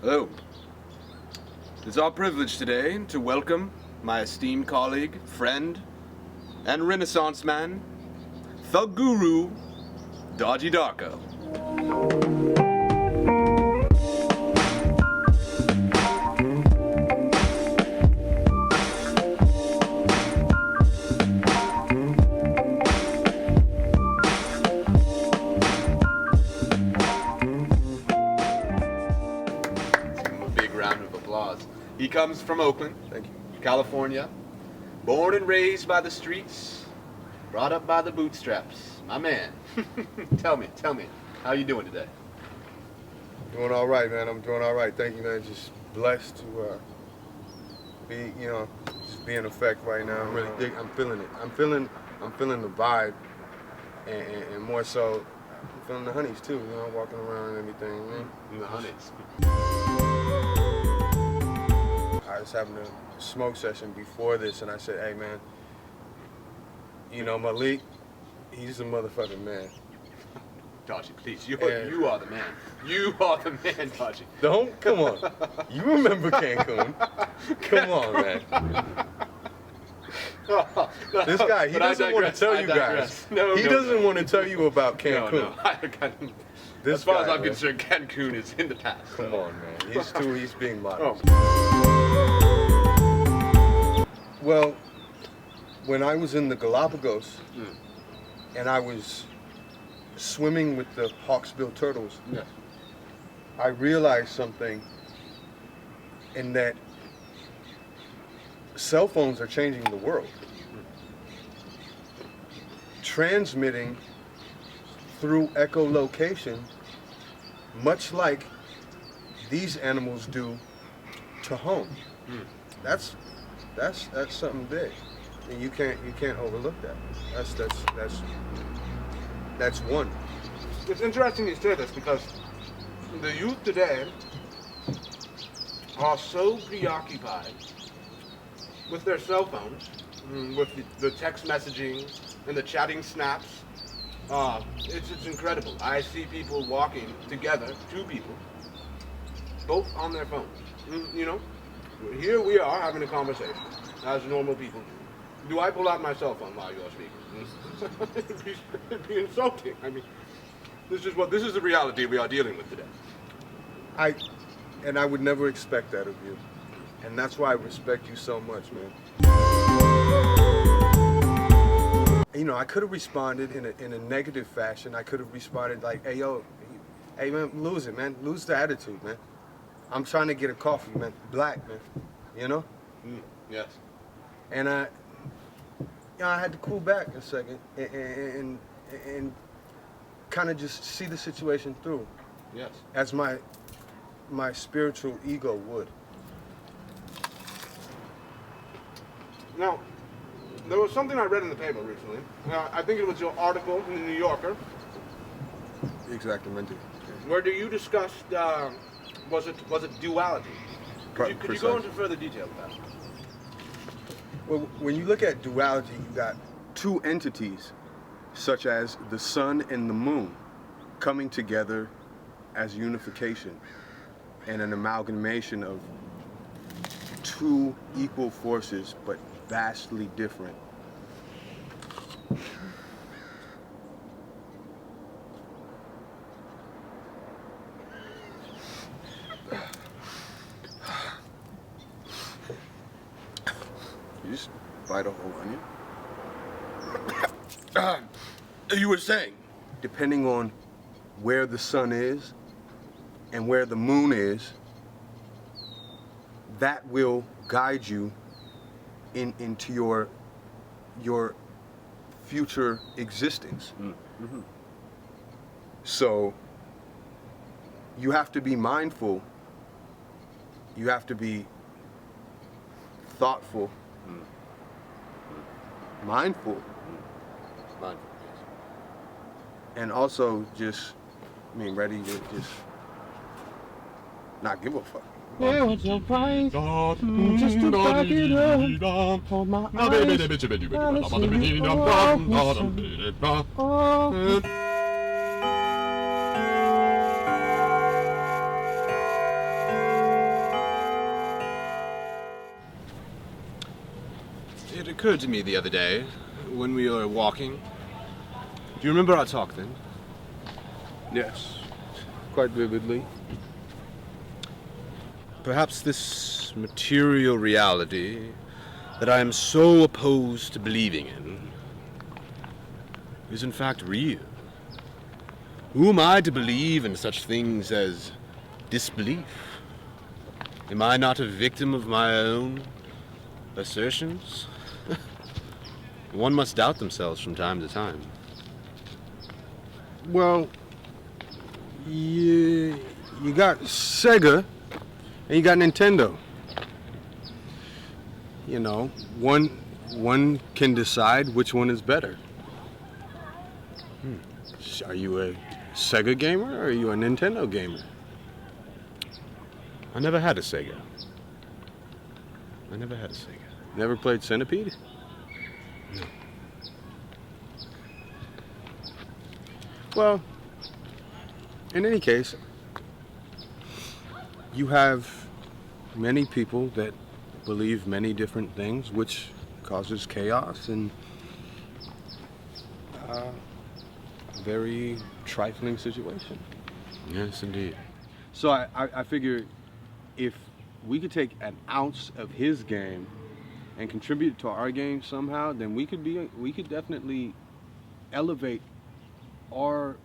Hello. It's our privilege today to welcome my esteemed colleague, friend, and Renaissance man, the Guru, Dodgy Darko. Round of applause. He comes from Oakland, Thank you. California, born and raised by the streets, brought up by the bootstraps. My man. Tell me, how you doing today? Doing all right, man. I'm doing all right. Thank you, man. Just blessed to be, just be in effect right now. I'm really I'm feeling it. I'm feeling the vibe, and more so, I'm feeling the honeys too. Walking around and everything. The honeys. I was having a smoke session before this, and I said, "Hey, man, Malik, he's a motherfucking man." Dodgy, please, you are the man. You are the man, Dodgy. Come on. You remember Cancun. Come on, man. This guy, he doesn't want to tell you guys. He doesn't want to tell you about Cancun. No. As far as I'm concerned, Cancun is in the past. Come on, man. He's being modest. Well, when I was in the Galapagos and I was swimming with the hawksbill turtles, I realized something, in that cell phones are changing the world. Transmitting through echolocation, much like these animals do to home. That's something big, and you can't overlook that. That's one. It's interesting you say this, because the youth today are so preoccupied with their cell phones, with the text messaging and the chatting snaps. It's incredible. I see people walking together, two people, both on their phones. Here we are having a conversation, as normal people do. Do I pull out my cell phone while you're speaking? It'd be insulting. I mean, this is the reality we are dealing with today. I would never expect that of you, and that's why I respect you so much, man. I could have responded in a negative fashion. I could have responded like, hey man, lose it, man. Lose the attitude, man. I'm trying to get a coffee, man. Black, man. Yes. And I had to cool back a second and kind of just see the situation through. Yes. As my spiritual ego would. Now, there was something I read in the paper recently. I think it was your article in the New Yorker. Exactly, Where you discussed, was it duality? Could you go into further detail with that? Well, when you look at duality, you got two entities, such as the sun and the moon, coming together as unification and an amalgamation of two equal forces, but vastly different. You just bite a whole onion? You were saying? Depending on where the sun is and where the moon is, that will guide you into your future existence. So you have to be mindful, you have to be thoughtful, mindful, and also just, ready to just not give a fuck. Yeah, what's your price? Just to back it up. Hold my eyes. occurred to me the other day when we were walking. Do you remember our talk then? Yes, quite vividly. Perhaps this material reality that I am so opposed to believing in is in fact real. Who am I to believe in such things as disbelief? Am I not a victim of my own assertions? One must doubt themselves from time to time. Well, you got Sega and you got Nintendo. You know, one can decide which one is better. Are you a Sega gamer or are you a Nintendo gamer? I never had a Sega. Never played Centipede? No. Well, in any case, you have many people that believe many different things, which causes chaos and a very trifling situation. Yes, indeed. So I figure if we could take an ounce of his game and contribute to our game somehow, then we could definitely elevate our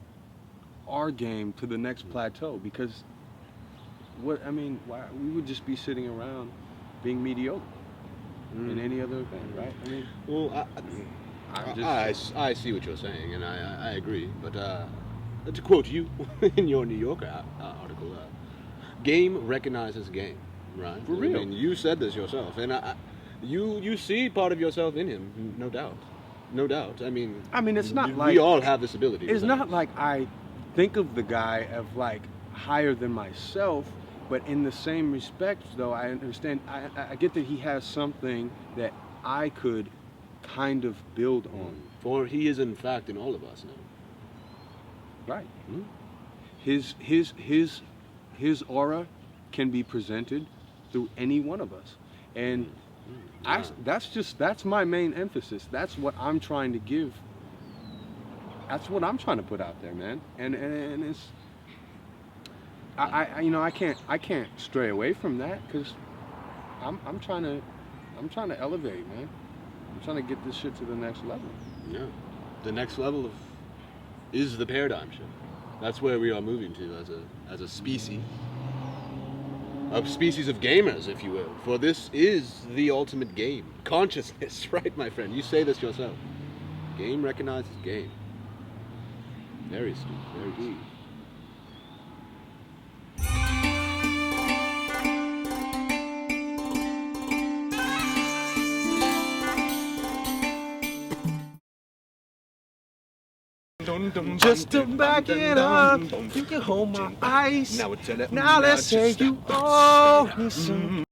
game to the next plateau. Because we would just be sitting around being mediocre in any other thing, right? I mean, Well, I see what you're saying, and I agree. But to quote you in your New Yorker article, game recognizes game, right? For real. I mean, you said this yourself, and you see part of yourself in him, no doubt. No doubt. I mean, it's not we like all have this ability. it's not like I think of the guy of like higher than myself, but in the same respect, though, I understand. I get that he has something that I could kind of build on. For he is in fact in all of us now. Right. Hmm? His aura can be presented through any one of us, and that's my main emphasis. That's what I'm trying to give. That's what I'm trying to put out there, man. And it's I can't stray away from that because I'm trying to elevate, man. I'm trying to get this shit to the next level. Yeah. The next level is the paradigm shift. That's where we are moving to as a species. A species of gamers, if you will. For this is the ultimate game. Consciousness, right, my friend? You say this yourself. Game recognizes game. Very astute, very deep. Just to back it up, you can hold my ice. Now let's say you owe me some.